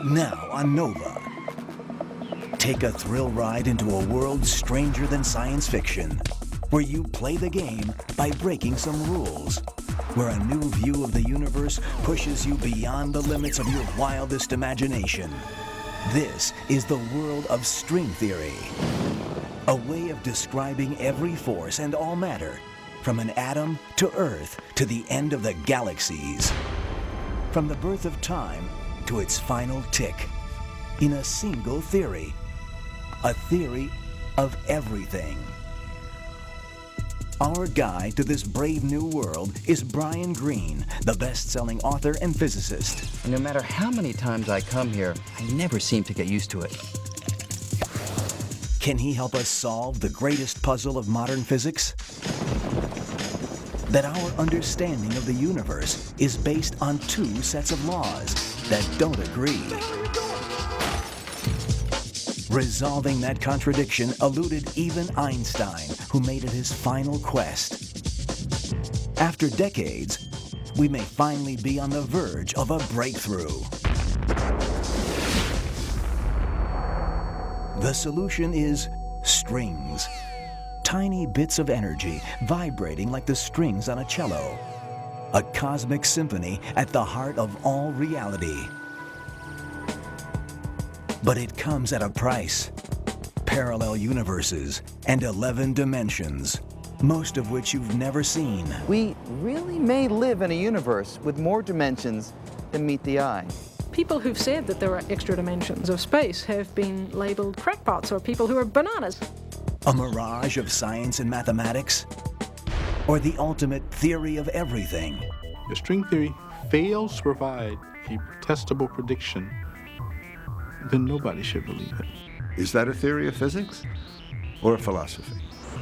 Now on Nova. Take a thrill ride into a world stranger than science fiction, where you play the game by breaking some rules, where a new view of the universe pushes you beyond the limits of your wildest imagination. This is the world of string theory, a way of describing every force and all matter, from an atom to Earth to the end of the galaxies, from the birth of time to its final tick, in a single theory, a theory of everything. Our guide to this brave new world is Brian Greene, the best-selling author and physicist. No matter how many times I come here, I never seem to get used to it. Can he help us solve the greatest puzzle of modern physics? That our understanding of the universe is based on two sets of laws that don't agree. Resolving that contradiction eluded even Einstein, who made it his final quest. After decades, we may finally be on the verge of a breakthrough. The solution is strings. Tiny bits of energy vibrating like the strings on a cello. A cosmic symphony at the heart of all reality. But it comes at a price. Parallel universes and 11 dimensions, most of which you've never seen. We really may live in a universe with more dimensions than meet the eye. People who've said that there are extra dimensions of space have been labeled crackpots or people who are bananas. A mirage of science and mathematics? Or the ultimate theory of everything? If string theory fails to provide a testable prediction, then nobody should believe it. Is that a theory of physics or a philosophy?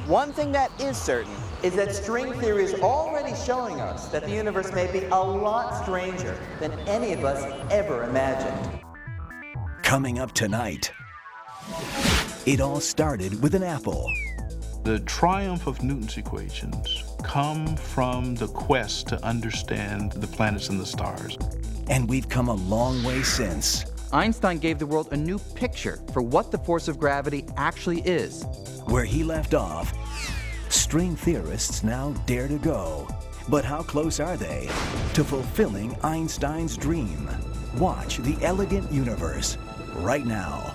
One thing that is certain is that string theory is already showing us that the universe may be a lot stranger than any of us ever imagined. Coming up tonight. It all started with an apple. The triumph of Newton's equations come from the quest to understand the planets and the stars. And we've come a long way since. Einstein gave the world a new picture for what the force of gravity actually is. Where he left off, string theorists now dare to go. But how close are they to fulfilling Einstein's dream? Watch The Elegant Universe right now.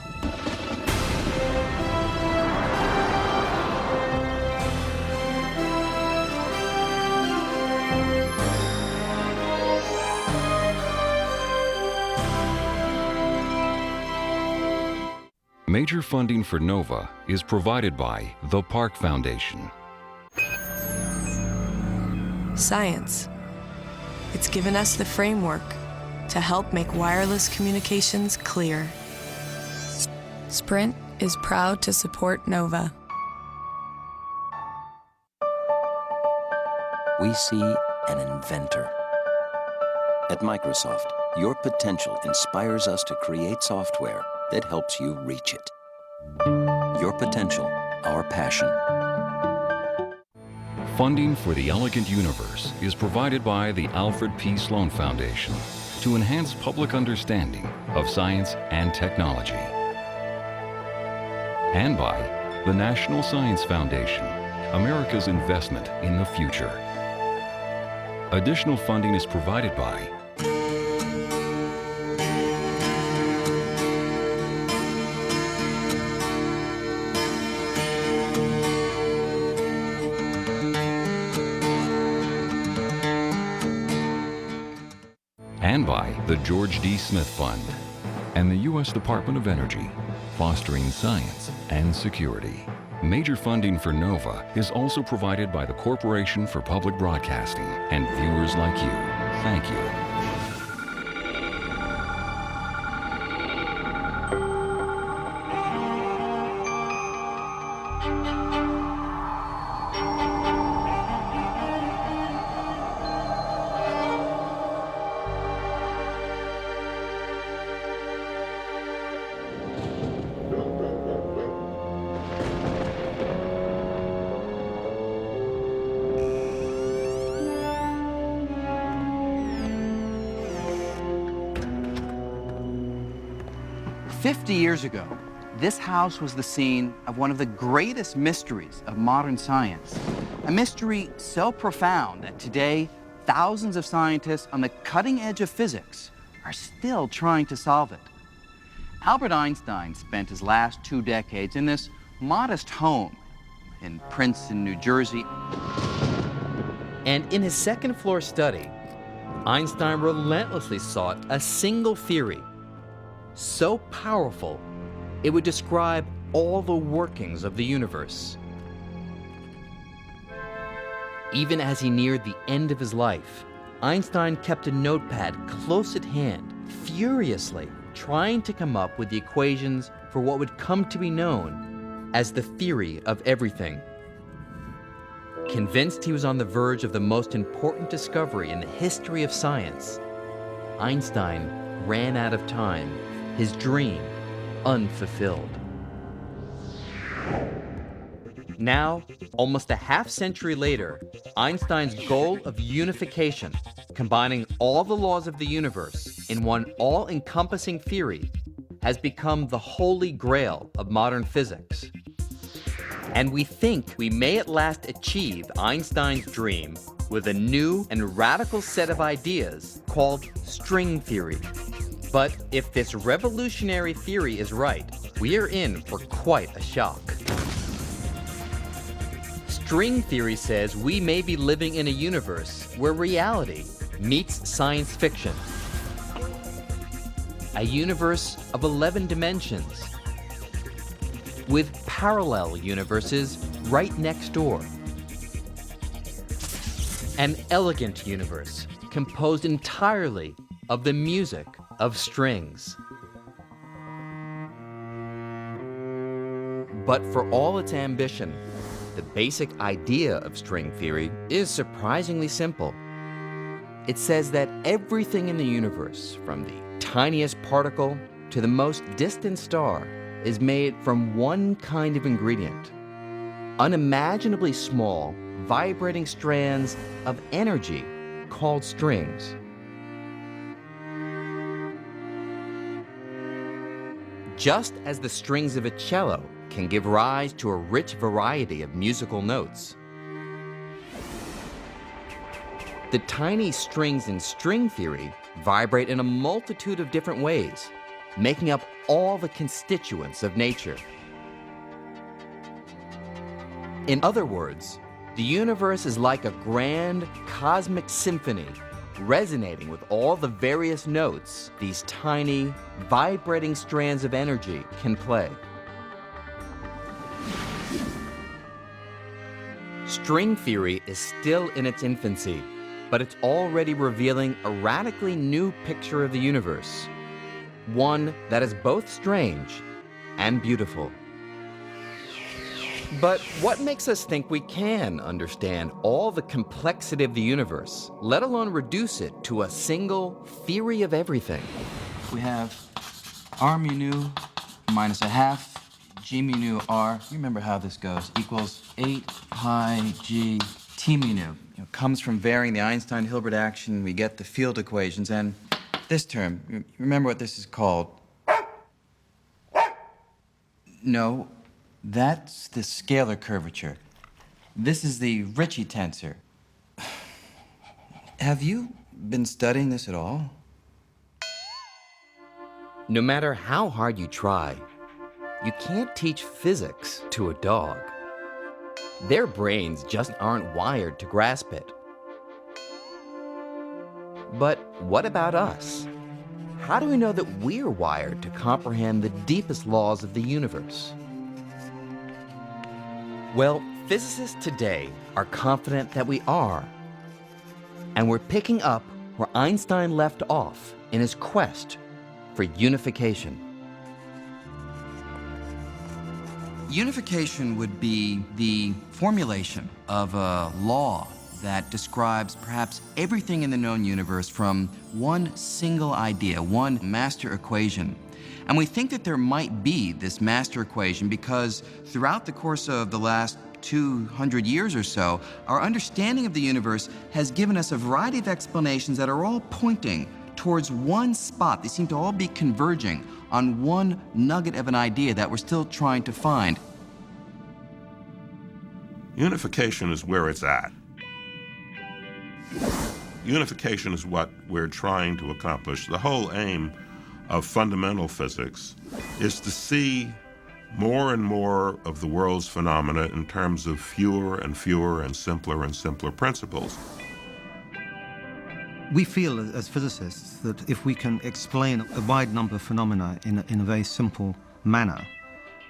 Major funding for NOVA is provided by the Park Foundation. Science. It's given us the framework to help make wireless communications clear. Sprint is proud to support NOVA. We see an inventor. At Microsoft, your potential inspires us to create software that helps you reach it. Your potential, our passion. Funding for the Elegant Universe is provided by the Alfred P. Sloan Foundation to enhance public understanding of science and technology. And by the National Science Foundation, America's investment in the future. Additional funding is provided by and by the George D. Smith Fund and the U.S. Department of Energy, fostering science and security. Major funding for NOVA is also provided by the Corporation for Public Broadcasting and viewers like you. Thank you. 50 years ago, this house was the scene of one of the greatest mysteries of modern science. A mystery so profound that today, thousands of scientists on the cutting edge of physics are still trying to solve it. Albert Einstein spent his last 2 decades in this modest home in Princeton, New Jersey. And in his second-floor study, Einstein relentlessly sought a single theory, so powerful it would describe all the workings of the universe. Even as he neared the end of his life, Einstein kept a notepad close at hand, furiously trying to come up with the equations for what would come to be known as the theory of everything. Convinced he was on the verge of the most important discovery in the history of science, Einstein ran out of time, his dream unfulfilled. Now, almost a half-century later, Einstein's goal of unification, combining all the laws of the universe in one all-encompassing theory, has become the holy grail of modern physics. And we think we may at last achieve Einstein's dream with a new and radical set of ideas called string theory. But if this revolutionary theory is right, we are in for quite a shock. String theory says we may be living in a universe where reality meets science fiction. A universe of 11 dimensions, with parallel universes right next door. An elegant universe composed entirely of the music of strings. But for all its ambition, the basic idea of string theory is surprisingly simple. It says that everything in the universe, from the tiniest particle to the most distant star, is made from one kind of ingredient: unimaginably small, vibrating strands of energy called strings. Just as the strings of a cello can give rise to a rich variety of musical notes, the tiny strings in string theory vibrate in a multitude of different ways, making up all the constituents of nature. In other words, the universe is like a grand cosmic symphony, resonating with all the various notes these tiny, vibrating strands of energy can play. String theory is still in its infancy, but it's already revealing a radically new picture of the universe, one that is both strange and beautiful. But what makes us think we can understand all the complexity of the universe, let alone reduce it to a single theory of everything? We have r mu nu minus a half g mu nu r, you remember how this goes, equals 8 pi g t mu nu. Comes from varying the Einstein-Hilbert action, we get the field equations, and this term, you remember what this is called? No, that's the scalar curvature. This is the Ricci tensor. Have you been studying this at all? No matter how hard you try, you can't teach physics to a dog. Their brains just aren't wired to grasp it. But what about us? How do we know that we're wired to comprehend the deepest laws of the universe? Well, physicists today are confident that we are. And we're picking up where Einstein left off in his quest for unification. Unification would be the formulation of a law that describes perhaps everything in the known universe from one single idea, one master equation. And we think that there might be this master equation because throughout the course of the last 200 years or so, our understanding of the universe has given us a variety of explanations that are all pointing towards one spot. They seem to all be converging on one nugget of an idea that we're still trying to find. Unification is where it's at. Unification is what we're trying to accomplish. The whole aim of fundamental physics is to see more and more of the world's phenomena in terms of fewer and fewer and simpler principles. We feel as physicists that if we can explain a wide number of phenomena in a very simple manner,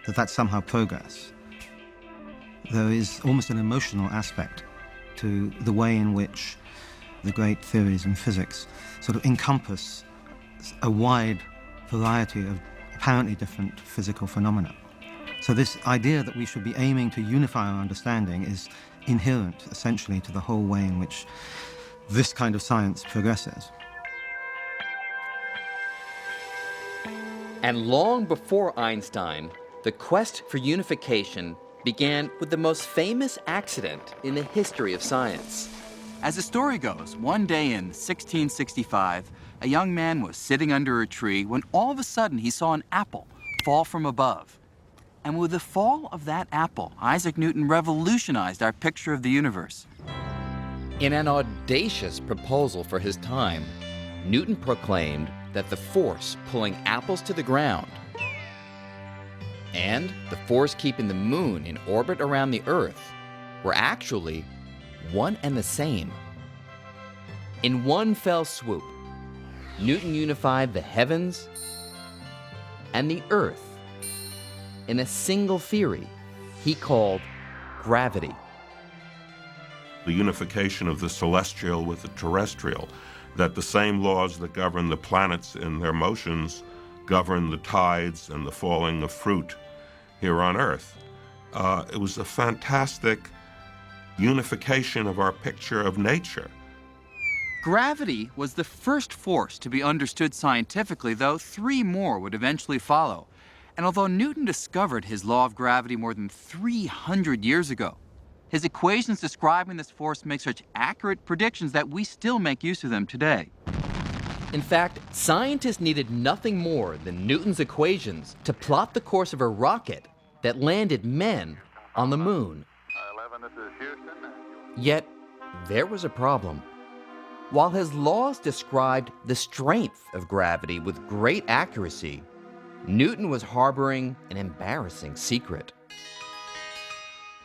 that's somehow progress. There is almost an emotional aspect to the way in which the great theories in physics sort of encompass a wide variety of apparently different physical phenomena. So this idea that we should be aiming to unify our understanding is inherent, essentially, to the whole way in which this kind of science progresses. And long before Einstein, the quest for unification began with the most famous accident in the history of science. As the story goes, one day in 1665, a young man was sitting under a tree when all of a sudden he saw an apple fall from above. And with the fall of that apple, Isaac Newton revolutionized our picture of the universe. In an audacious proposal for his time, Newton proclaimed that the force pulling apples to the ground and the force keeping the moon in orbit around the Earth were actually one and the same. In one fell swoop, Newton unified the heavens and the Earth in a single theory he called gravity. The unification of the celestial with the terrestrial, that the same laws that govern the planets in their motions govern the tides and the falling of fruit here on Earth. It was a fantastic unification of our picture of nature. Gravity was the first force to be understood scientifically, though 3 more would eventually follow. And although Newton discovered his law of gravity more than 300 years ago, his equations describing this force make such accurate predictions that we still make use of them today. In fact, scientists needed nothing more than Newton's equations to plot the course of a rocket that landed men on the moon. 11, this is Houston. Yet, there was a problem. While his laws described the strength of gravity with great accuracy, Newton was harboring an embarrassing secret.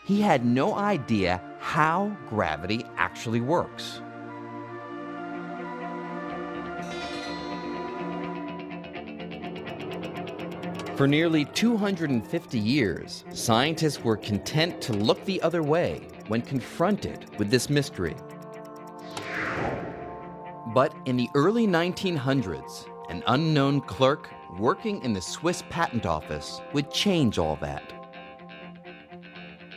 He had no idea how gravity actually works. For nearly 250 years, scientists were content to look the other way when confronted with this mystery. But in the early 1900s, an unknown clerk working in the Swiss patent office would change all that.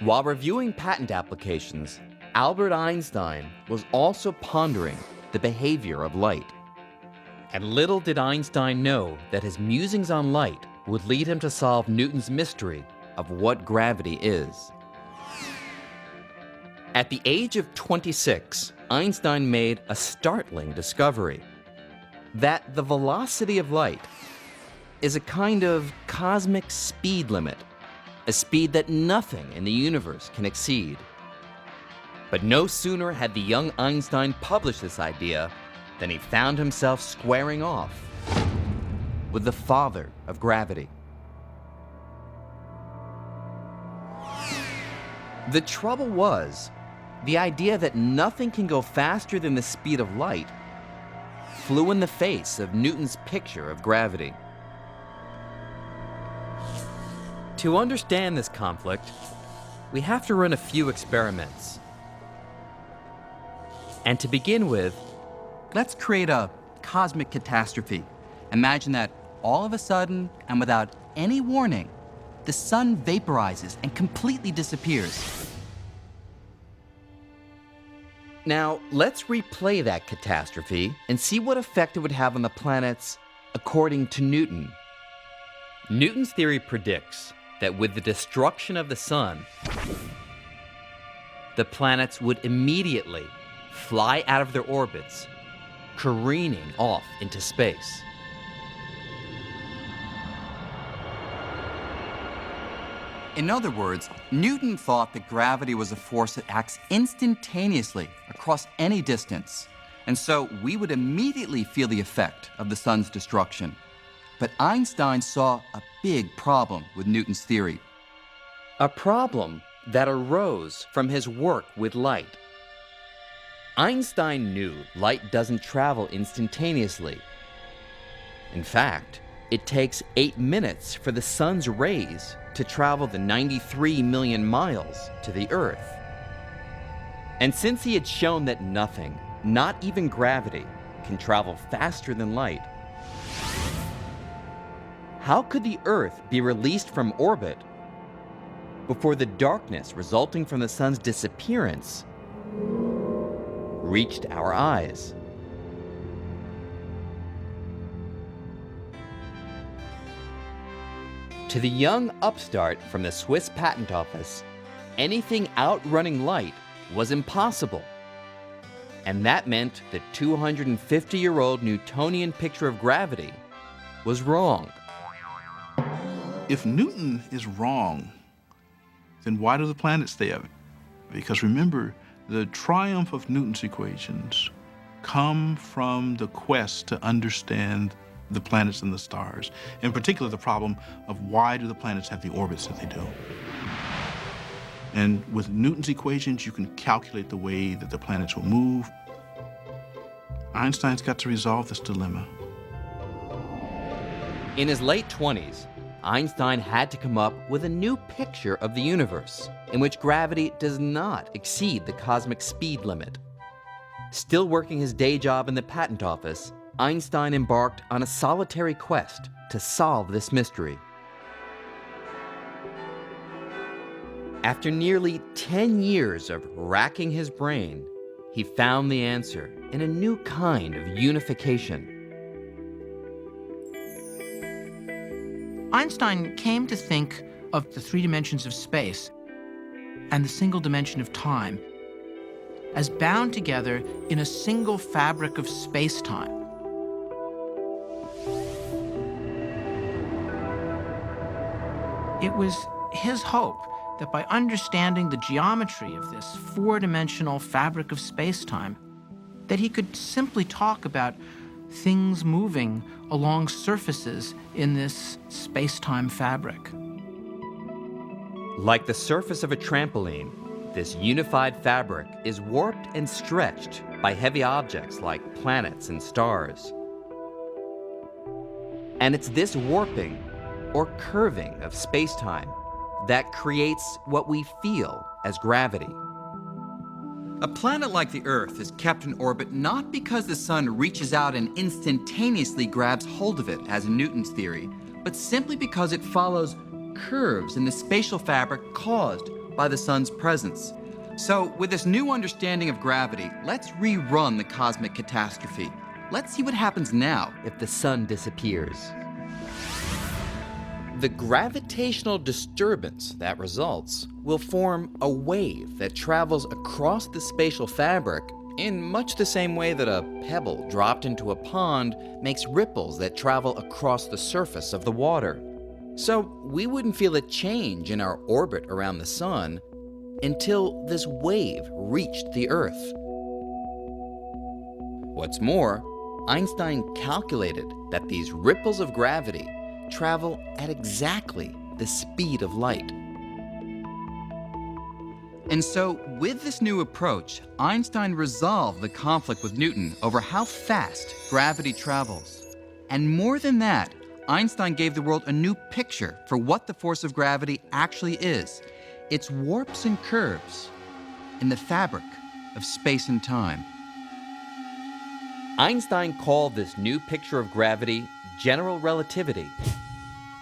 While reviewing patent applications, Albert Einstein was also pondering the behavior of light. And little did Einstein know that his musings on light would lead him to solve Newton's mystery of what gravity is. At the age of 26, Einstein made a startling discovery: that the velocity of light is a kind of cosmic speed limit, a speed that nothing in the universe can exceed. But no sooner had the young Einstein published this idea than he found himself squaring off with the father of gravity. The trouble was, the idea that nothing can go faster than the speed of light flew in the face of Newton's picture of gravity. To understand this conflict, we have to run a few experiments. And to begin with, let's create a cosmic catastrophe. Imagine that all of a sudden, and without any warning, the sun vaporizes and completely disappears. Now, let's replay that catastrophe and see what effect it would have on the planets according to Newton. Newton's theory predicts that with the destruction of the sun, the planets would immediately fly out of their orbits, careening off into space. In other words, Newton thought that gravity was a force that acts instantaneously across any distance, and so we would immediately feel the effect of the sun's destruction. But Einstein saw a big problem with Newton's theory. A problem that arose from his work with light. Einstein knew light doesn't travel instantaneously. In fact, it takes 8 minutes for the sun's rays to travel the 93 million miles to the Earth. And since he had shown that nothing, not even gravity, can travel faster than light, how could the Earth be released from orbit before the darkness resulting from the sun's disappearance reached our eyes? To the young upstart from the Swiss Patent Office, anything outrunning light was impossible. And that meant the 250-year-old Newtonian picture of gravity was wrong. If Newton is wrong, then why do the planets stay up? Because remember, the triumph of Newton's equations come from the quest to understand the planets and the stars. In particular, the problem of why do the planets have the orbits that they do. And with Newton's equations, you can calculate the way that the planets will move. Einstein's got to resolve this dilemma. In his late 20s, Einstein had to come up with a new picture of the universe in which gravity does not exceed the cosmic speed limit. Still working his day job in the patent office, Einstein embarked on a solitary quest to solve this mystery. After nearly 10 years of racking his brain, he found the answer in a new kind of unification. Einstein came to think of the 3 dimensions of space and the single dimension of time as bound together in a single fabric of space-time. It was his hope that by understanding the geometry of this 4-dimensional fabric of space-time, that he could simply talk about things moving along surfaces in this space-time fabric. Like the surface of a trampoline, this unified fabric is warped and stretched by heavy objects like planets and stars. And it's this warping or curving of space-time that creates what we feel as gravity. A planet like the Earth is kept in orbit not because the sun reaches out and instantaneously grabs hold of it, as in Newton's theory, but simply because it follows curves in the spatial fabric caused by the sun's presence. So, with this new understanding of gravity, let's rerun the cosmic catastrophe. Let's see what happens now if the sun disappears. The gravitational disturbance that results will form a wave that travels across the spatial fabric in much the same way that a pebble dropped into a pond makes ripples that travel across the surface of the water. So we wouldn't feel a change in our orbit around the sun until this wave reached the Earth. What's more, Einstein calculated that these ripples of gravity travel at exactly the speed of light. And so, with this new approach, Einstein resolved the conflict with Newton over how fast gravity travels. And more than that, Einstein gave the world a new picture for what the force of gravity actually is. It's warps and curves in the fabric of space and time. Einstein called this new picture of gravity general relativity.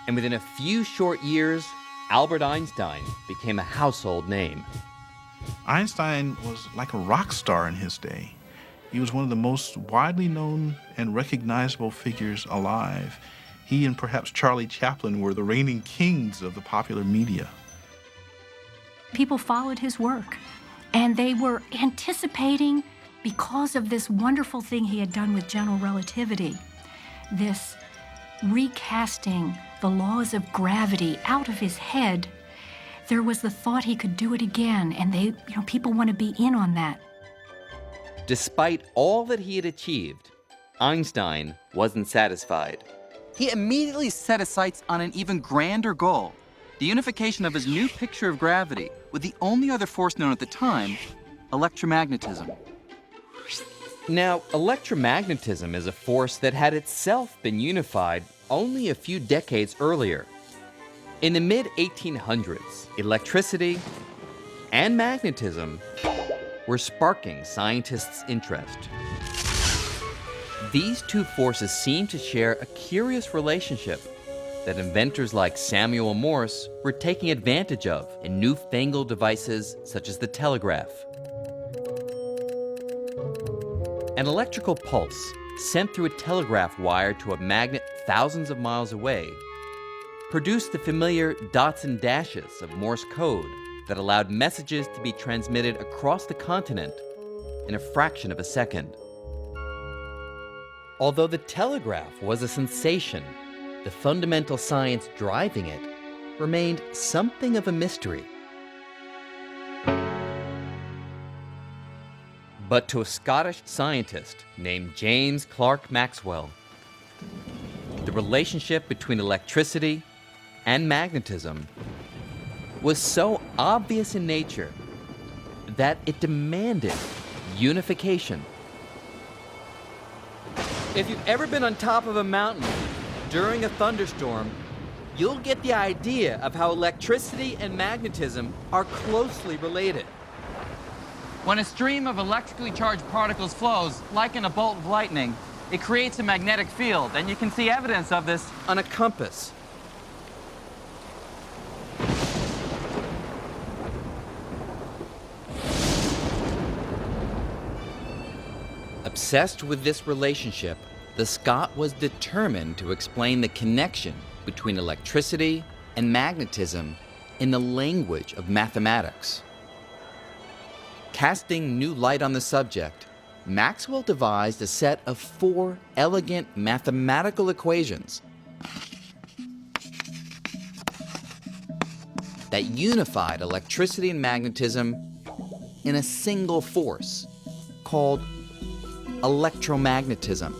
And within a few short years, Albert Einstein became a household name. Einstein was like a rock star in his day. He was one of the most widely known and recognizable figures alive. He and perhaps Charlie Chaplin were the reigning kings of the popular media. People followed his work, and they were anticipating because of this wonderful thing he had done with general relativity, this recasting the laws of gravity out of his head, there was the thought he could do it again, and people want to be in on that. Despite all that he had achieved, Einstein wasn't satisfied. He immediately set his sights on an even grander goal, the unification of his new picture of gravity with the only other force known at the time, electromagnetism. Now, electromagnetism is a force that had itself been unified only a few decades earlier. In the mid-1800s, electricity and magnetism were sparking scientists' interest. These two forces seemed to share a curious relationship that inventors like Samuel Morse were taking advantage of in newfangled devices such as the telegraph. An electrical pulse sent through a telegraph wire to a magnet thousands of miles away produced the familiar dots and dashes of Morse code that allowed messages to be transmitted across the continent in a fraction of a second. Although the telegraph was a sensation, the fundamental science driving it remained something of a mystery. But to a Scottish scientist named James Clerk Maxwell, the relationship between electricity and magnetism was so obvious in nature that it demanded unification. If you've ever been on top of a mountain during a thunderstorm, you'll get the idea of how electricity and magnetism are closely related. When a stream of electrically charged particles flows, like in a bolt of lightning, it creates a magnetic field, and you can see evidence of this on a compass. Obsessed with this relationship, the Scot was determined to explain the connection between electricity and magnetism in the language of mathematics. Casting new light on the subject, Maxwell devised a set of 4 elegant mathematical equations that unified electricity and magnetism in a single force called electromagnetism.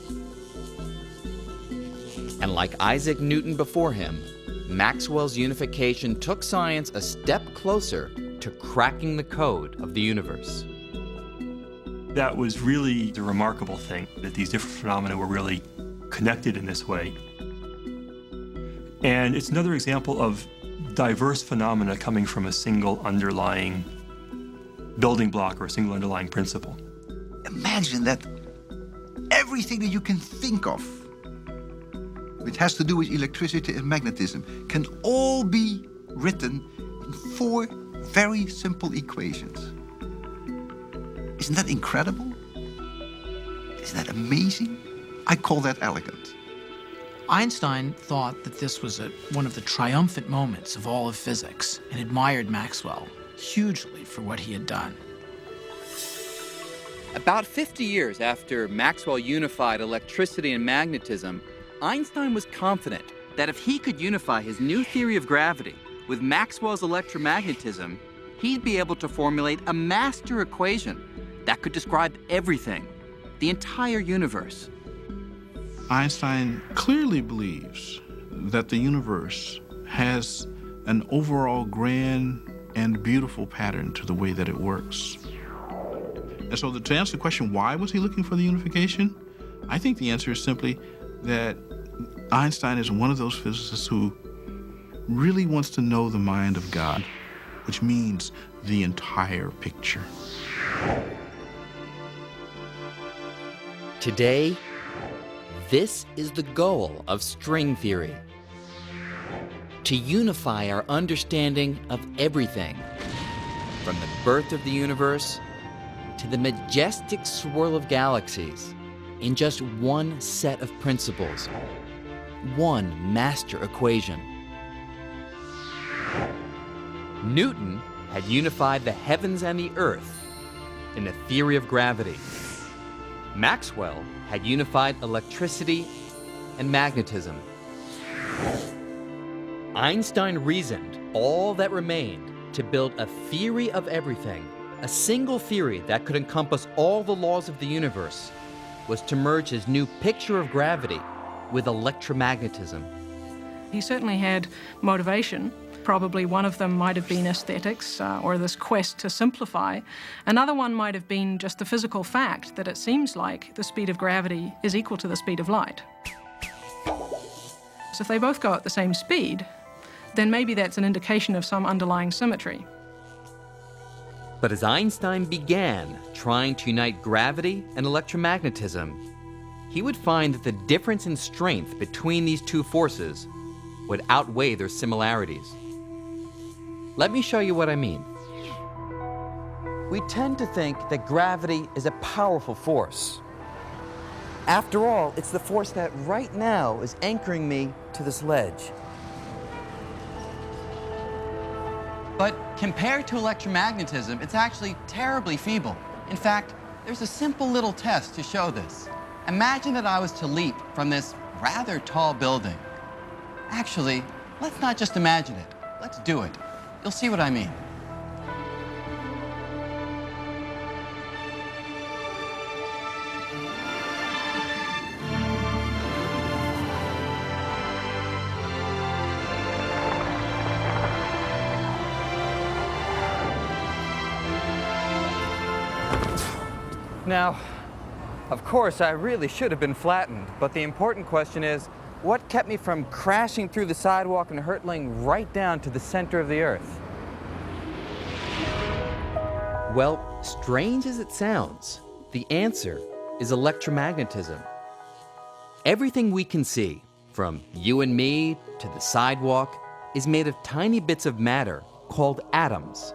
And like Isaac Newton before him, Maxwell's unification took science a step closer to cracking the code of the universe. That was really the remarkable thing, that these different phenomena were really connected in this way. And it's another example of diverse phenomena coming from a single underlying building block or a single underlying principle. Imagine that everything that you can think of which has to do with electricity and magnetism can all be written in 4 very simple equations. Isn't that incredible? Isn't that amazing? I call that elegant. Einstein thought that this was one of the triumphant moments of all of physics and admired Maxwell hugely for what he had done. About 50 years after Maxwell unified electricity and magnetism, Einstein was confident that if he could unify his new theory of gravity with Maxwell's electromagnetism, he'd be able to formulate a master equation that could describe everything, the entire universe. Einstein clearly believes that the universe has an overall grand and beautiful pattern to the way that it works. And so to answer the question, why was he looking for the unification? I think the answer is simply that Einstein is one of those physicists who really wants to know the mind of God, which means the entire picture. Today, this is the goal of string theory: to unify our understanding of everything, from the birth of the universe to the majestic swirl of galaxies, in just one set of principles, one master equation. Newton had unified the heavens and the earth in a theory of gravity. Maxwell had unified electricity and magnetism. Einstein reasoned all that remained to build a theory of everything, a single theory that could encompass all the laws of the universe, was to merge his new picture of gravity with electromagnetism. He certainly had motivation. Probably one of them might have been aesthetics or this quest to simplify. Another one might have been just the physical fact that it seems like the speed of gravity is equal to the speed of light. So if they both go at the same speed, then maybe that's an indication of some underlying symmetry. But as Einstein began trying to unite gravity and electromagnetism, he would find that the difference in strength between these two forces would outweigh their similarities. Let me show you what I mean. We tend to think that gravity is a powerful force. After all, it's the force that right now is anchoring me to this ledge. But compared to electromagnetism, it's actually terribly feeble. In fact, there's a simple little test to show this. Imagine that I was to leap from this rather tall building. Actually, let's not just imagine it. Let's do it. You'll see what I mean. Now, of course, I really should have been flattened, but the important question is, what kept me from crashing through the sidewalk and hurtling right down to the center of the earth? Well, strange as it sounds, the answer is electromagnetism. Everything we can see, from you and me to the sidewalk, is made of tiny bits of matter called atoms.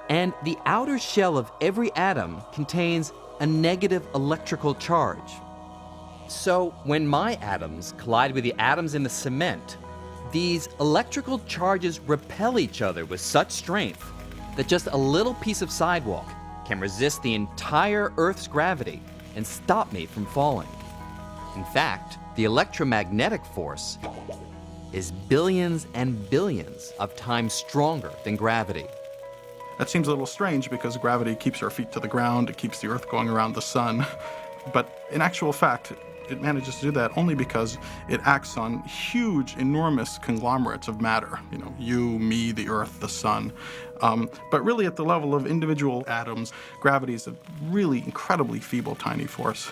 And the outer shell of every atom contains a negative electrical charge. So when my atoms collide with the atoms in the cement, these electrical charges repel each other with such strength that just a little piece of sidewalk can resist the entire Earth's gravity and stop me from falling. In fact, the electromagnetic force is billions and billions of times stronger than gravity. That seems a little strange because gravity keeps our feet to the ground, it keeps the Earth going around the sun. But in actual fact, it manages to do that only because it acts on huge, enormous conglomerates of matter. You know, you, me, the Earth, the sun. But really at the level of individual atoms, gravity is a really incredibly feeble, tiny force.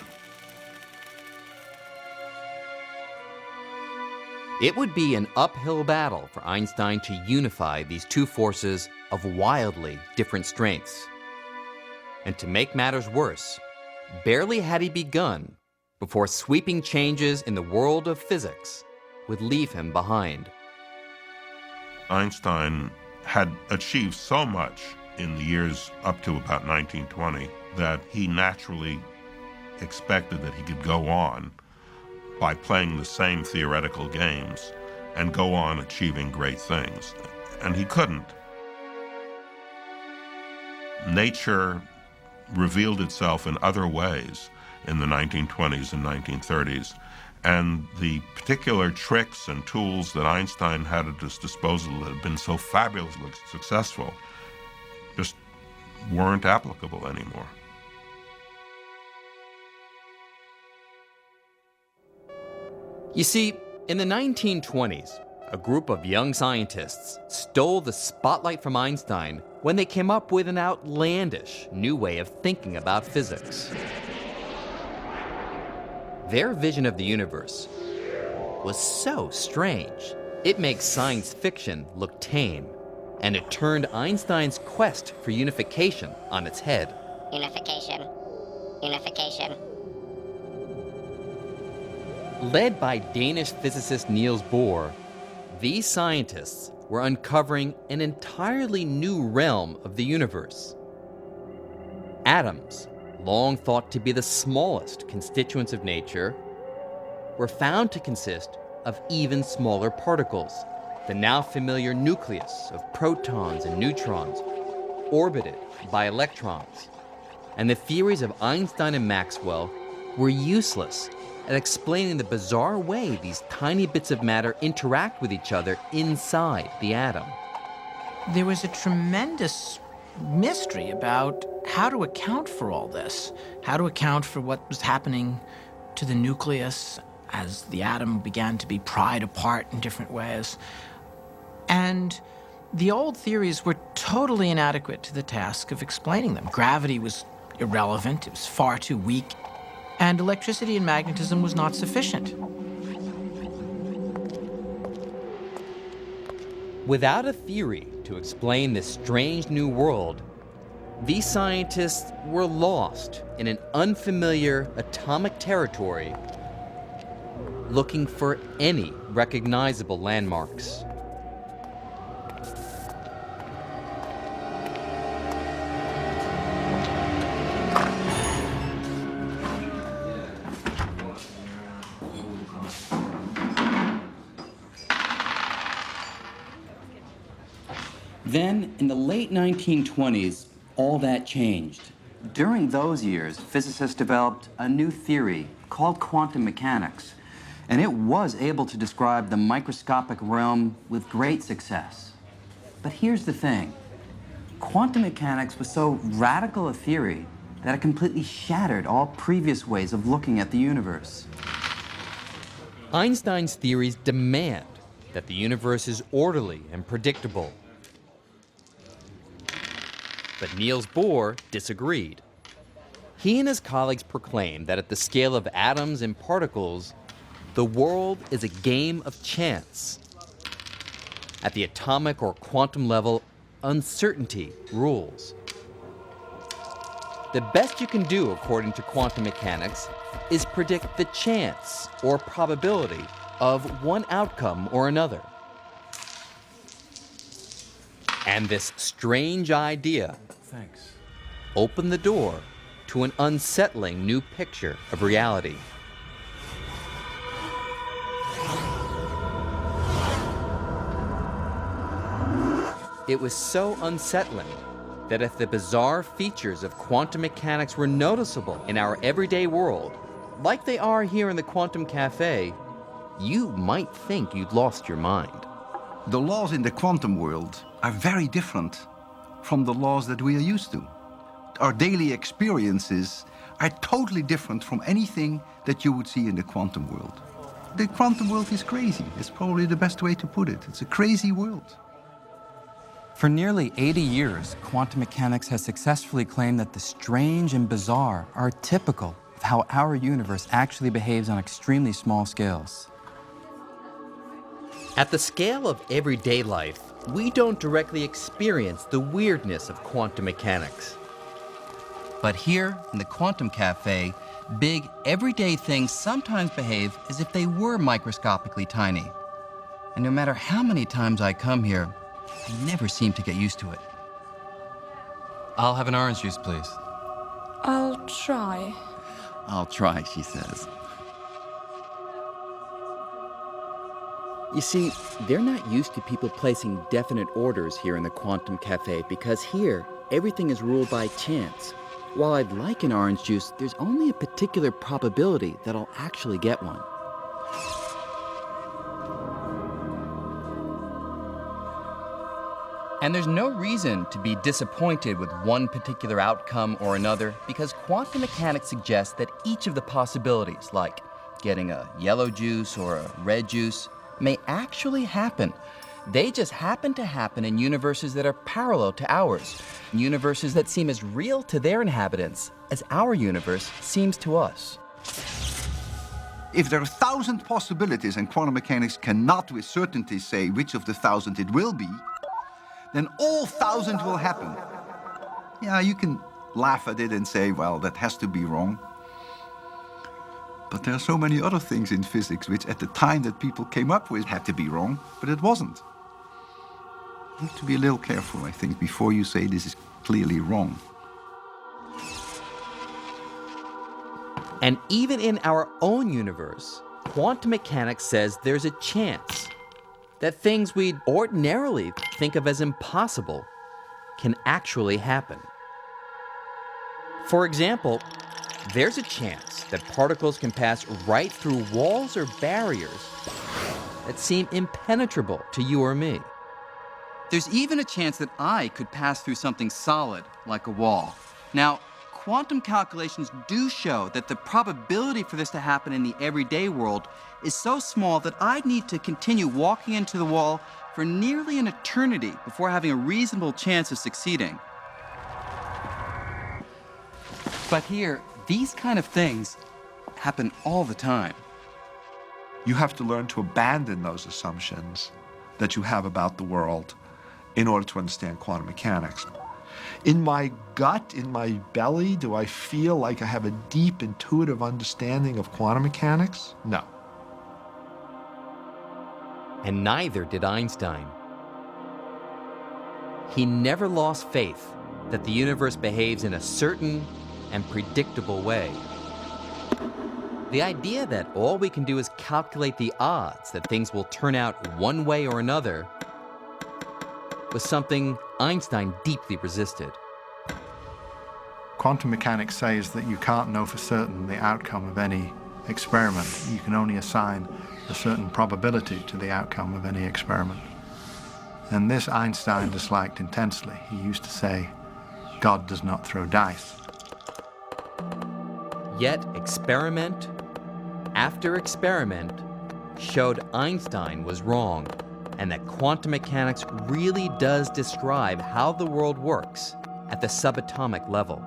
It would be an uphill battle for Einstein to unify these two forces of wildly different strengths. And to make matters worse, barely had he begun before sweeping changes in the world of physics would leave him behind. Einstein had achieved so much in the years up to about 1920 that he naturally expected that he could go on by playing the same theoretical games and go on achieving great things. And he couldn't. Nature revealed itself in other ways in the 1920s and 1930s, and the particular tricks and tools that Einstein had at his disposal that had been so fabulously successful just weren't applicable anymore. You see, in the 1920s, a group of young scientists stole the spotlight from Einstein when they came up with an outlandish new way of thinking about physics. Their vision of the universe was so strange, it makes science fiction look tame, and it turned Einstein's quest for unification on its head. Unification. Unification. Led by Danish physicist Niels Bohr, these scientists were uncovering an entirely new realm of the universe. Atoms, long thought to be the smallest constituents of nature, were found to consist of even smaller particles, the now familiar nucleus of protons and neutrons, orbited by electrons. And the theories of Einstein and Maxwell were useless at explaining the bizarre way these tiny bits of matter interact with each other inside the atom. There was a tremendous mystery about how to account for all this, how to account for what was happening to the nucleus as the atom began to be pried apart in different ways. And the old theories were totally inadequate to the task of explaining them. Gravity was irrelevant, it was far too weak, and electricity and magnetism was not sufficient. Without a theory to explain this strange new world, these scientists were lost in an unfamiliar atomic territory, looking for any recognizable landmarks. Then, in the late 1920s, all that changed. During those years, physicists developed a new theory called quantum mechanics, and it was able to describe the microscopic realm with great success. But here's the thing. Quantum mechanics was so radical a theory that it completely shattered all previous ways of looking at the universe. Einstein's theories demand that the universe is orderly and predictable. But Niels Bohr disagreed. He and his colleagues proclaimed that at the scale of atoms and particles, the world is a game of chance. At the atomic or quantum level, uncertainty rules. The best you can do, according to quantum mechanics, is predict the chance or probability of one outcome or another. And this strange idea opened the door to an unsettling new picture of reality. It was so unsettling that if the bizarre features of quantum mechanics were noticeable in our everyday world, like they are here in the Quantum Cafe, you might think you'd lost your mind. The laws in the quantum world are very different from the laws that we are used to. Our daily experiences are totally different from anything that you would see in the quantum world. The quantum world is crazy. It's probably the best way to put it. It's a crazy world. For nearly 80 years, quantum mechanics has successfully claimed that the strange and bizarre are typical of how our universe actually behaves on extremely small scales. At the scale of everyday life, we don't directly experience the weirdness of quantum mechanics. But here, in the Quantum Cafe, big, everyday things sometimes behave as if they were microscopically tiny. And no matter how many times I come here, I never seem to get used to it. I'll have an orange juice, please. I'll try. I'll try, she says. You see, they're not used to people placing definite orders here in the Quantum Cafe because here, everything is ruled by chance. While I'd like an orange juice, there's only a particular probability that I'll actually get one. And there's no reason to be disappointed with one particular outcome or another because quantum mechanics suggests that each of the possibilities, like getting a yellow juice or a red juice, may actually happen. They just happen to happen in universes that are parallel to ours, universes that seem as real to their inhabitants as our universe seems to us. If there are 1,000 possibilities and quantum mechanics cannot with certainty say which of the 1,000 it will be, then all 1,000 will happen. Yeah, you can laugh at it and say, well, that has to be wrong. But there are so many other things in physics which at the time that people came up with had to be wrong, but it wasn't. You have to be a little careful, I think, before you say this is clearly wrong. And even in our own universe, quantum mechanics says there's a chance that things we'd ordinarily think of as impossible can actually happen. For example, there's a chance that particles can pass right through walls or barriers that seem impenetrable to you or me. There's even a chance that I could pass through something solid, like a wall. Now, quantum calculations do show that the probability for this to happen in the everyday world is so small that I'd need to continue walking into the wall for nearly an eternity before having a reasonable chance of succeeding. But here, these kind of things happen all the time. You have to learn to abandon those assumptions that you have about the world in order to understand quantum mechanics. In my gut, in my belly, do I feel like I have a deep intuitive understanding of quantum mechanics? No. And neither did Einstein. He never lost faith that the universe behaves in a certain and predictable way. The idea that all we can do is calculate the odds that things will turn out one way or another was something Einstein deeply resisted. Quantum mechanics says that you can't know for certain the outcome of any experiment. You can only assign a certain probability to the outcome of any experiment. And this Einstein disliked intensely. He used to say, God does not throw dice. Yet experiment after experiment showed Einstein was wrong, and that quantum mechanics really does describe how the world works at the subatomic level.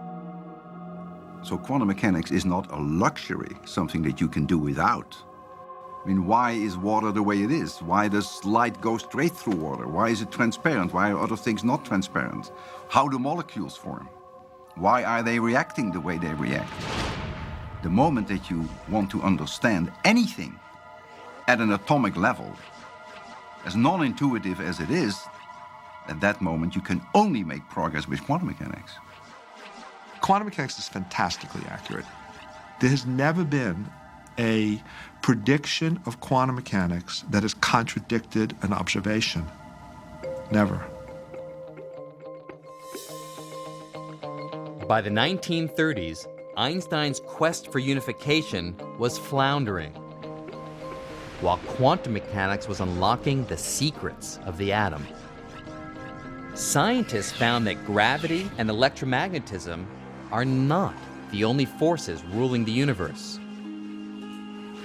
So quantum mechanics is not a luxury, something that you can do without. I mean, why is water the way it is? Why does light go straight through water? Why is it transparent? Why are other things not transparent? How do molecules form? Why are they reacting the way they react? The moment that you want to understand anything at an atomic level, as non-intuitive as it is, at that moment you can only make progress with quantum mechanics. Quantum mechanics is fantastically accurate. There has never been a prediction of quantum mechanics that has contradicted an observation. Never. By the 1930s, Einstein's quest for unification was floundering, while quantum mechanics was unlocking the secrets of the atom. Scientists found that gravity and electromagnetism are not the only forces ruling the universe.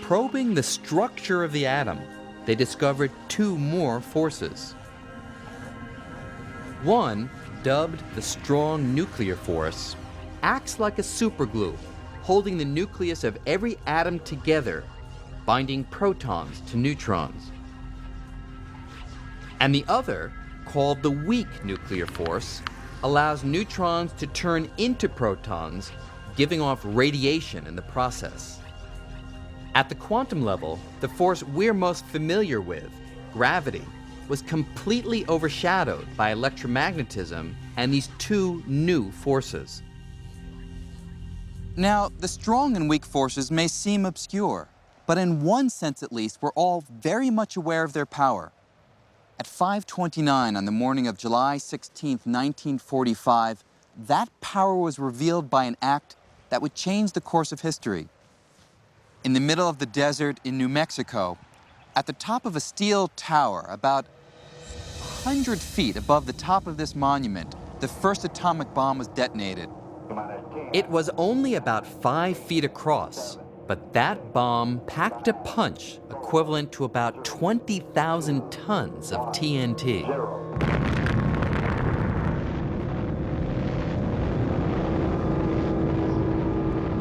Probing the structure of the atom, they discovered two more forces. One, dubbed the strong nuclear force, acts like a superglue, holding the nucleus of every atom together, binding protons to neutrons. And the other, called the weak nuclear force, allows neutrons to turn into protons, giving off radiation in the process. At the quantum level, the force we're most familiar with, gravity, was completely overshadowed by electromagnetism and these two new forces. Now, the strong and weak forces may seem obscure, but in one sense at least, we're all very much aware of their power. At 5:29 on the morning of July 16, 1945, that power was revealed by an act that would change the course of history. In the middle of the desert in New Mexico, at the top of a steel tower, about 100 feet above the top of this monument, the first atomic bomb was detonated. It was only about 5 feet across, but that bomb packed a punch equivalent to about 20,000 tons of TNT.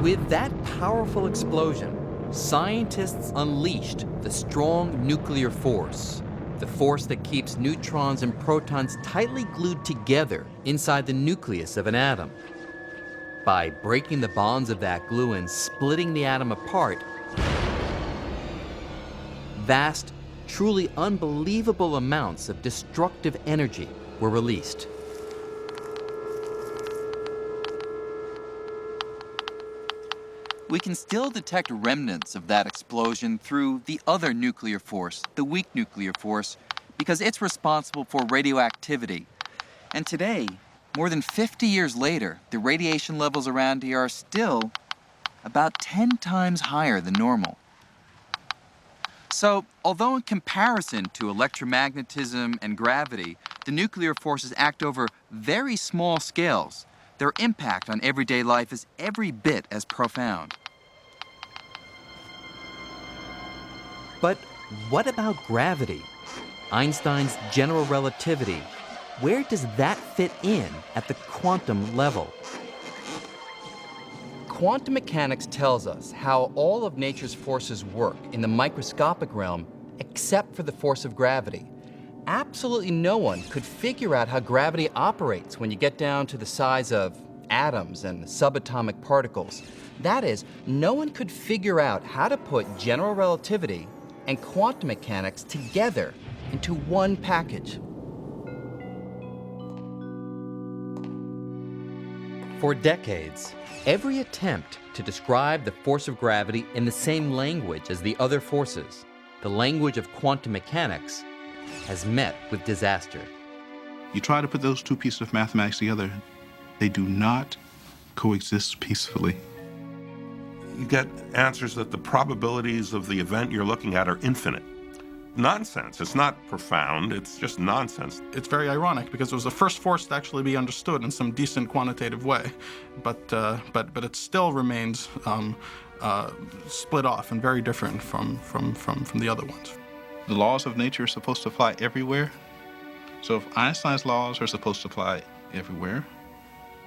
With that powerful explosion, scientists unleashed the strong nuclear force, the force that keeps neutrons and protons tightly glued together inside the nucleus of an atom. By breaking the bonds of that glue and splitting the atom apart, vast, truly unbelievable amounts of destructive energy were released. We can still detect remnants of that explosion through the other nuclear force, the weak nuclear force, because it's responsible for radioactivity. And today, more than 50 years later, the radiation levels around here are still about 10 times higher than normal. So, although in comparison to electromagnetism and gravity, the nuclear forces act over very small scales, their impact on everyday life is every bit as profound. But what about gravity? Einstein's general relativity. Where does that fit in at the quantum level? Quantum mechanics tells us how all of nature's forces work in the microscopic realm, except for the force of gravity. Absolutely no one could figure out how gravity operates when you get down to the size of atoms and subatomic particles. That is, no one could figure out how to put general relativity and quantum mechanics together into one package. For decades, every attempt to describe the force of gravity in the same language as the other forces, the language of quantum mechanics, has met with disaster. You try to put those two pieces of mathematics together, they do not coexist peacefully. You get answers that the probabilities of the event you're looking at are infinite. Nonsense. It's not profound, it's just nonsense. It's very ironic because it was the first force to actually be understood in some decent quantitative way, but it still remains split off and very different from the other ones. The laws of nature are supposed to apply everywhere. So if Einstein's laws are supposed to apply everywhere,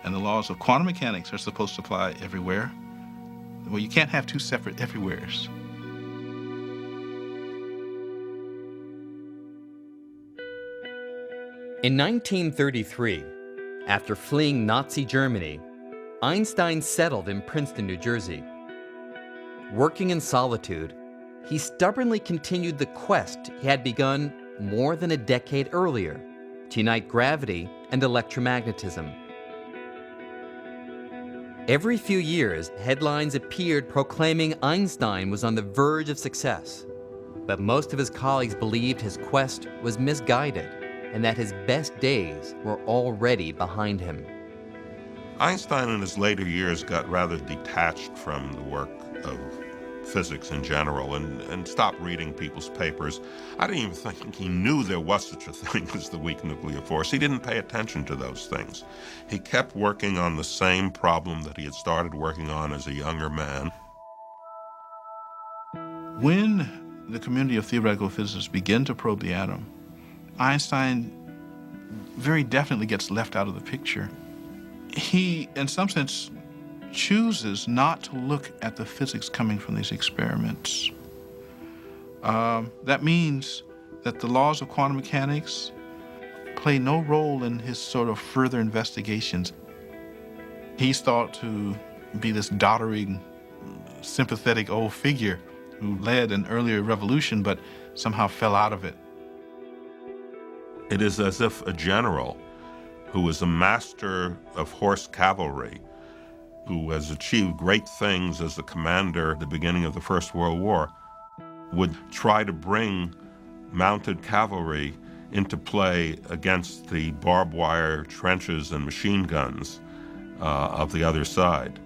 and the laws of quantum mechanics are supposed to apply everywhere, well, you can't have two separate everywheres. In 1933, after fleeing Nazi Germany, Einstein settled in Princeton, New Jersey. Working in solitude, he stubbornly continued the quest he had begun more than a decade earlier to unite gravity and electromagnetism. Every few years, headlines appeared proclaiming Einstein was on the verge of success, but most of his colleagues believed his quest was misguided and that his best days were already behind him. Einstein in his later years got rather detached from the work of physics in general and stopped reading people's papers. I didn't even think he knew there was such a thing as the weak nuclear force. He didn't pay attention to those things. He kept working on the same problem that he had started working on as a younger man. When the community of theoretical physicists begin to probe the atom, Einstein very definitely gets left out of the picture. He, in some sense, chooses not to look at the physics coming from these experiments. That means that the laws of quantum mechanics play no role in his sort of further investigations. He's thought to be this doddering, sympathetic old figure who led an earlier revolution but somehow fell out of it. It is as if a general who was a master of horse cavalry, who has achieved great things as a commander at the beginning of the First World War, would try to bring mounted cavalry into play against the barbed wire trenches and machine guns of the other side.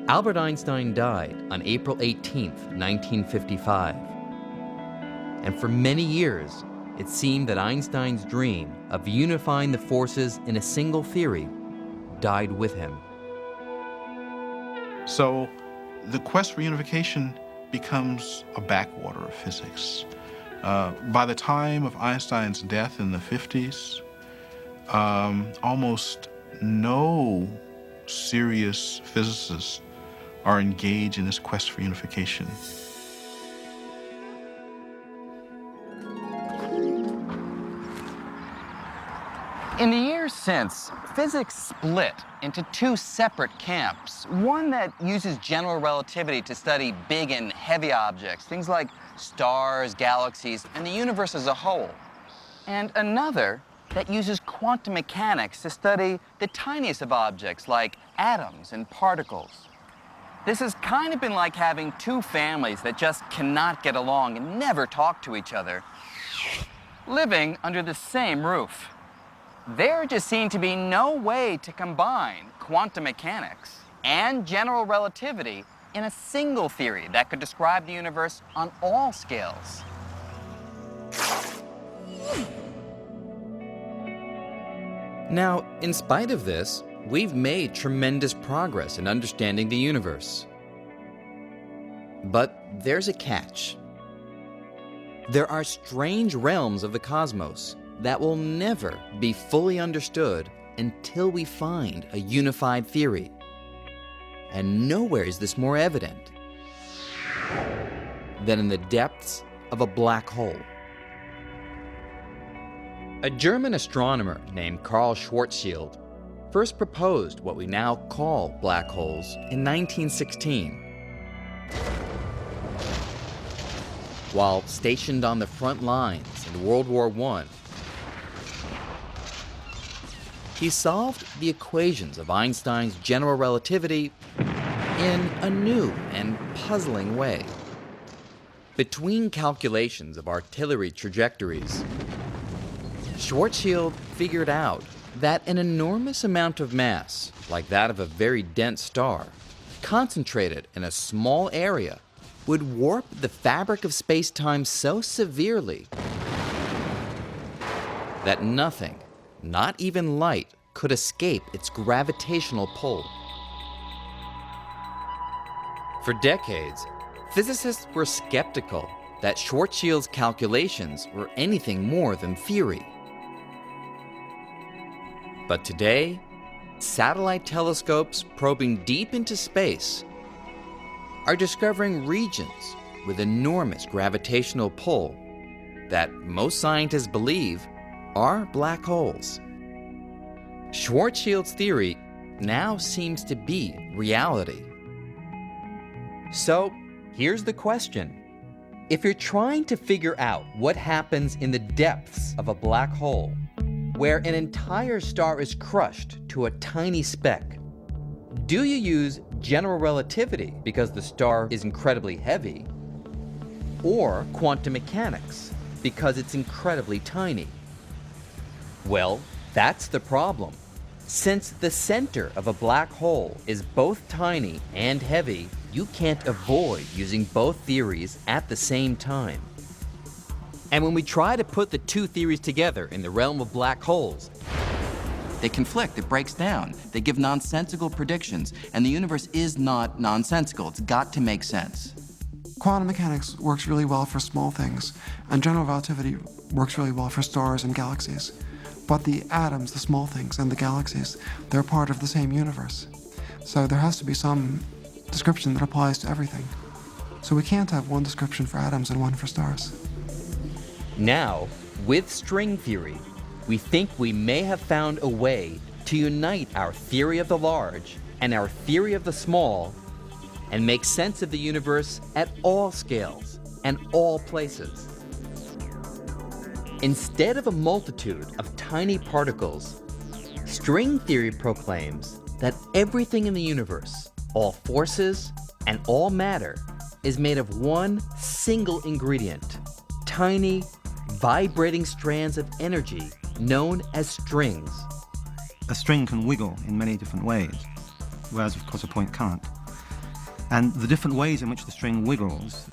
Albert Einstein died on April 18, 1955. And for many years, it seemed that Einstein's dream of unifying the forces in a single theory died with him. So the quest for unification becomes a backwater of physics. By the time of Einstein's death in the 50s, almost no serious physicists are engaged in this quest for unification. In the years since, physics split into two separate camps. One that uses general relativity to study big and heavy objects, things like stars, galaxies, and the universe as a whole. And another that uses quantum mechanics to study the tiniest of objects like atoms and particles. This has kind of been like having two families that just cannot get along and never talk to each other, living under the same roof. There just seemed to be no way to combine quantum mechanics and general relativity in a single theory that could describe the universe on all scales. Now, in spite of this, we've made tremendous progress in understanding the universe. But there's a catch. There are strange realms of the cosmos that will never be fully understood until we find a unified theory. And nowhere is this more evident than in the depths of a black hole. A German astronomer named Karl Schwarzschild first proposed what we now call black holes in 1916. While stationed on the front lines in World War I, he solved the equations of Einstein's general relativity in a new and puzzling way. Between calculations of artillery trajectories, Schwarzschild figured out that an enormous amount of mass, like that of a very dense star, concentrated in a small area, would warp the fabric of space-time so severely that nothing, not even light, could escape its gravitational pull. For decades, physicists were skeptical that Schwarzschild's calculations were anything more than theory. But today, satellite telescopes probing deep into space are discovering regions with enormous gravitational pull that most scientists believe are black holes. Schwarzschild's theory now seems to be reality. So, here's the question. If you're trying to figure out what happens in the depths of a black hole, where an entire star is crushed to a tiny speck, do you use general relativity because the star is incredibly heavy, or quantum mechanics because it's incredibly tiny? Well, that's the problem. Since the center of a black hole is both tiny and heavy, you can't avoid using both theories at the same time. And when we try to put the two theories together in the realm of black holes, they conflict, it breaks down, they give nonsensical predictions, and the universe is not nonsensical, it's got to make sense. Quantum mechanics works really well for small things, and general relativity works really well for stars and galaxies. But the atoms, the small things, and the galaxies, they're part of the same universe. So there has to be some description that applies to everything. So we can't have one description for atoms and one for stars. Now, with string theory, we think we may have found a way to unite our theory of the large and our theory of the small and make sense of the universe at all scales and all places. Instead of a multitude of tiny particles, string theory proclaims that everything in the universe, all forces and all matter, is made of one single ingredient, tiny, vibrating strands of energy known as strings. A string can wiggle in many different ways, whereas of course a point can't. And the different ways in which the string wiggles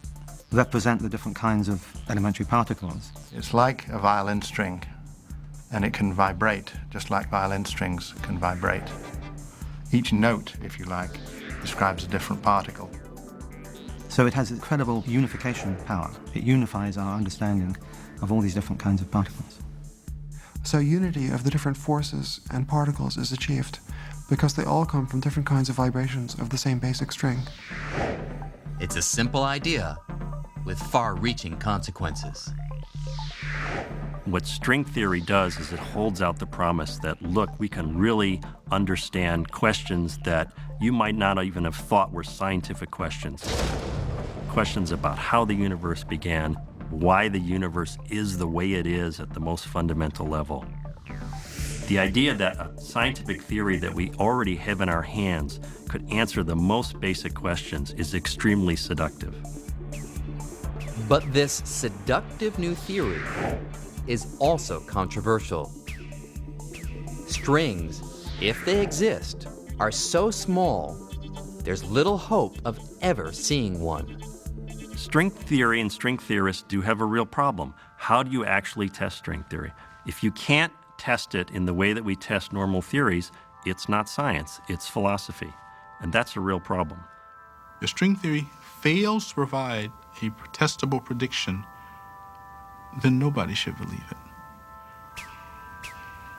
represent the different kinds of elementary particles. It's like a violin string, and it can vibrate, just like violin strings can vibrate. Each note, if you like, describes a different particle. So it has incredible unification power. It unifies our understanding of all these different kinds of particles. So unity of the different forces and particles is achieved because they all come from different kinds of vibrations of the same basic string. It's a simple idea with far-reaching consequences. What string theory does is it holds out the promise that, look, we can really understand questions that you might not even have thought were scientific questions. Questions about how the universe began, why the universe is the way it is at the most fundamental level. The idea that a scientific theory that we already have in our hands could answer the most basic questions is extremely seductive. But this seductive new theory is also controversial. Strings, if they exist, are so small there's little hope of ever seeing one. String theory and string theorists do have a real problem. How do you actually test string theory? If you can't test it in the way that we test normal theories, it's not science, it's philosophy. And that's a real problem. If string theory fails to provide a testable prediction, then nobody should believe it.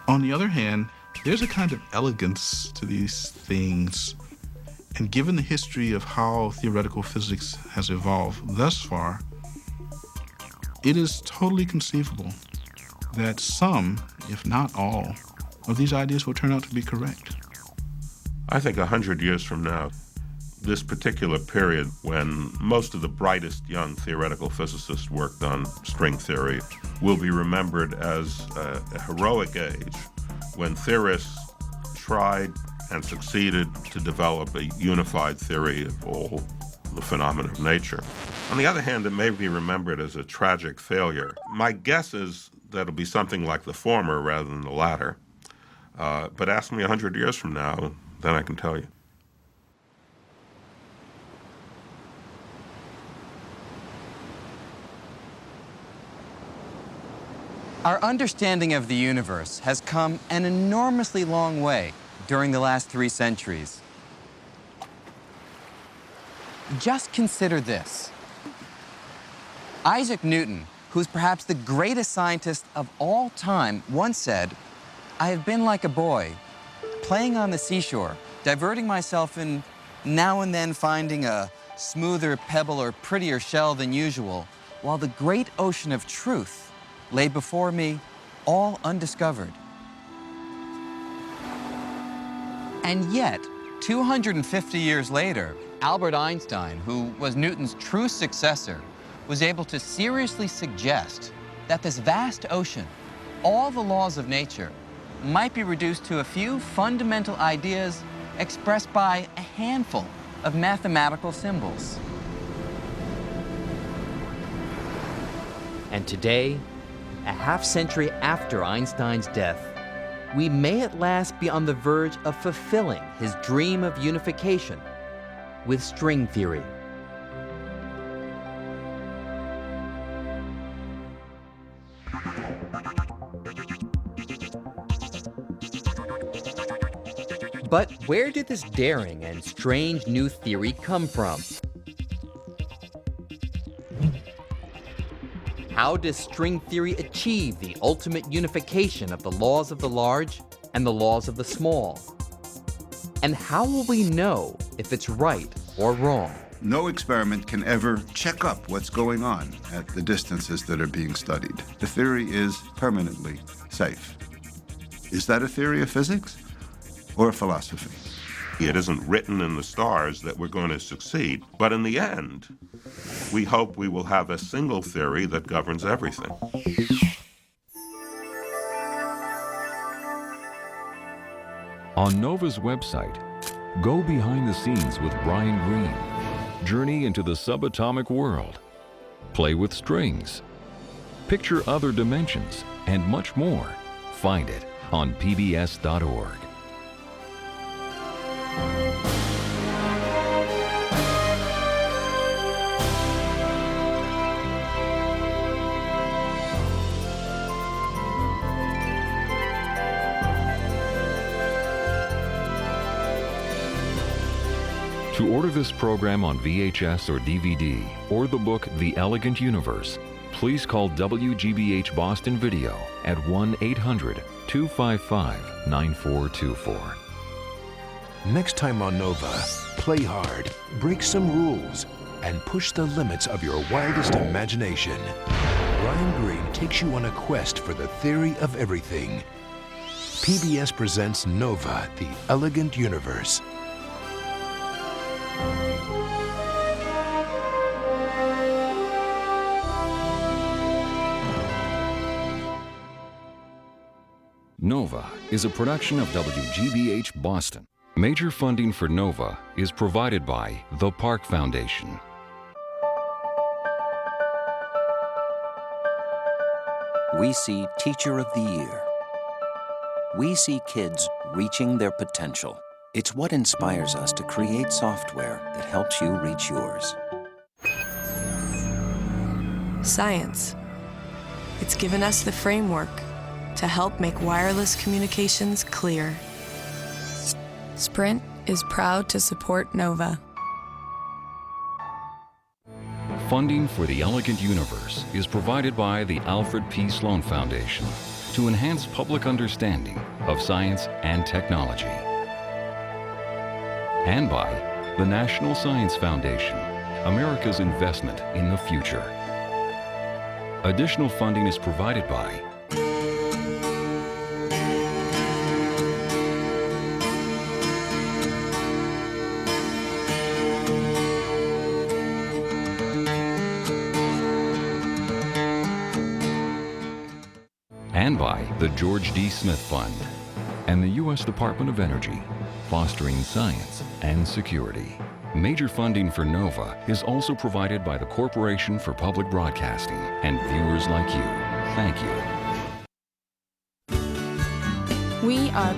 On the other hand, there's a kind of elegance to these things. And given the history of how theoretical physics has evolved thus far, it is totally conceivable that some, if not all, of these ideas will turn out to be correct. I think 100 years from now, this particular period when most of the brightest young theoretical physicists worked on string theory will be remembered as a heroic age when theorists tried and succeeded to develop a unified theory of all the phenomena of nature. On the other hand, it may be remembered as a tragic failure. My guess is that it'll be something like the former rather than the latter. But ask me 100 years from now, then I can tell you. Our understanding of the universe has come an enormously long way during the last 3 centuries. Just consider this. Isaac Newton, who's perhaps the greatest scientist of all time, once said, "I have been like a boy, playing on the seashore, diverting myself in now and then finding a smoother pebble or prettier shell than usual, while the great ocean of truth lay before me, all undiscovered." And yet, 250 years later, Albert Einstein, who was Newton's true successor, was able to seriously suggest that this vast ocean, all the laws of nature, might be reduced to a few fundamental ideas expressed by a handful of mathematical symbols. And today, a half-century after Einstein's death, we may at last be on the verge of fulfilling his dream of unification with string theory. But where did this daring and strange new theory come from? How does string theory achieve the ultimate unification of the laws of the large and the laws of the small? And how will we know if it's right or wrong? No experiment can ever check up what's going on at the distances that are being studied. The theory is permanently safe. Is that a theory of physics or a philosophy? It isn't written in the stars that we're going to succeed, but in the end, we hope we will have a single theory that governs everything. On NOVA's website, go behind the scenes with Brian Greene. Journey into the subatomic world. Play with strings. Picture other dimensions and much more. Find it on pbs.org. To order this program on VHS or DVD, or the book The Elegant Universe, please call WGBH Boston Video at 1-800-255-9424. Next time on Nova, play hard, break some rules, and push the limits of your wildest imagination. Brian Greene takes you on a quest for the theory of everything. PBS presents Nova, The Elegant Universe. Nova is a production of WGBH Boston. Major funding for Nova is provided by the Park Foundation. We see Teacher of the Year. We see kids reaching their potential, It's what inspires us to create software that helps you reach yours. Science. It's given us the framework to help make wireless communications clear. Sprint is proud to support NOVA. Funding for the Elegant Universe is provided by the Alfred P. Sloan Foundation to enhance public understanding of science and technology. And by the National Science Foundation, America's investment in the future. Additional funding is provided by and by the George D. Smith Fund and the U.S. Department of Energy, fostering science and security. Major funding for NOVA is also provided by the Corporation for Public Broadcasting and viewers like you. Thank you. We are